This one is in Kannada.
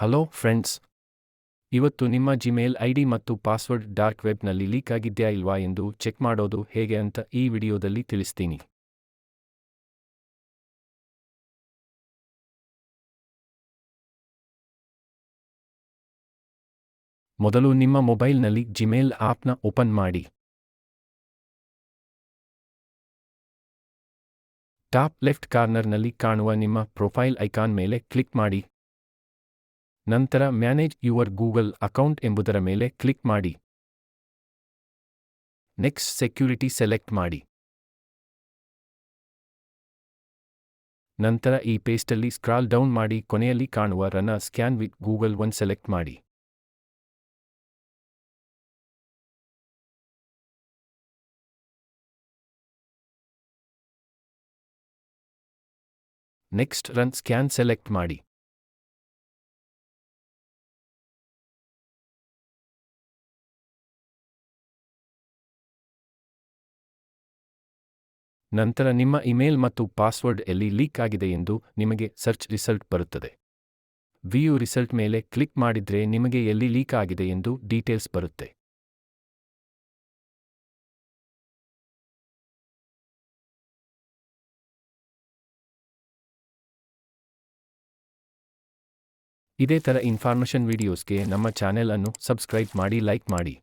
ಹಲೋ ಫ್ರೆಂಡ್ಸ್, ಇವತ್ತು ನಿಮ್ಮ ಜಿಮೇಲ್ ಐಡಿ ಮತ್ತು ಪಾಸ್ವರ್ಡ್ ಡಾರ್ಕ್ ವೆಬ್ನಲ್ಲಿ ಲೀಕ್ ಆಗಿದ್ಯಾ ಇಲ್ವಾ ಎಂದು ಚೆಕ್ ಮಾಡೋದು ಹೇಗೆ ಅಂತ ಈ ವಿಡಿಯೋದಲ್ಲಿ ತಿಳಿಸ್ತೀನಿ. ಮೊದಲು ನಿಮ್ಮ ಮೊಬೈಲ್ನಲ್ಲಿ ಜಿಮೇಲ್ ಆಪ್ನ ಓಪನ್ ಮಾಡಿ. ಟಾಪ್ ಲೆಫ್ಟ್ ಕಾರ್ನರ್ನಲ್ಲಿ ಕಾಣುವ ನಿಮ್ಮ ಪ್ರೊಫೈಲ್ ಐಕಾನ್ ಮೇಲೆ ಕ್ಲಿಕ್ ಮಾಡಿ. ನಂತರ ಮ್ಯಾನೇಜ್ ಯುವರ್ ಗೂಗಲ್ ಅಕೌಂಟ್ ಎಂಬುದರ ಮೇಲೆ ಕ್ಲಿಕ್ ಮಾಡಿ. ನೆಕ್ಸ್ಟ್ ಸೆಕ್ಯೂರಿಟಿ ಸೆಲೆಕ್ಟ್ ಮಾಡಿ. ನಂತರ ಈ ಪೇಜಲ್ಲಿ ಸ್ಕ್ರಾಲ್ ಡೌನ್ ಮಾಡಿ ಕೊನೆಯಲ್ಲಿ ಕಾಣುವ run a scan with Google one select ಮಾಡಿ. ನೆಕ್ಸ್ಟ್ ರನ್ ಸ್ಕ್ಯಾನ್ ಸೆಲೆಕ್ಟ್ ಮಾಡಿ. ನಂತರ ನಿಮ್ಮ ಇಮೇಲ್ ಮತ್ತು ಪಾಸ್ವರ್ಡ್ ಎಲ್ಲಿ ಲೀಕ್ ಆಗಿದೆ ಎಂದು ನಿಮಗೆ ಸರ್ಚ್ ರಿಸಲ್ಟ್ ಬರುತ್ತದೆ. ವ್ಯೂ ರಿಸಲ್ಟ್ ಮೇಲೆ ಕ್ಲಿಕ್ ಮಾಡಿದ್ರೆ ನಿಮಗೆ ಎಲ್ಲಿ ಲೀಕ್ ಆಗಿದೆ ಎಂದು ಡೀಟೇಲ್ಸ್ ಬರುತ್ತೆ. ಇದೇ ಥರ ಇನ್ಫಾರ್ಮೇಷನ್ ವಿಡಿಯೋಸ್ಗೆ ನಮ್ಮ ಚಾನೆಲ್ ಅನ್ನು ಸಬ್ಸ್ಕ್ರೈಬ್ ಮಾಡಿ, ಲೈಕ್ ಮಾಡಿ.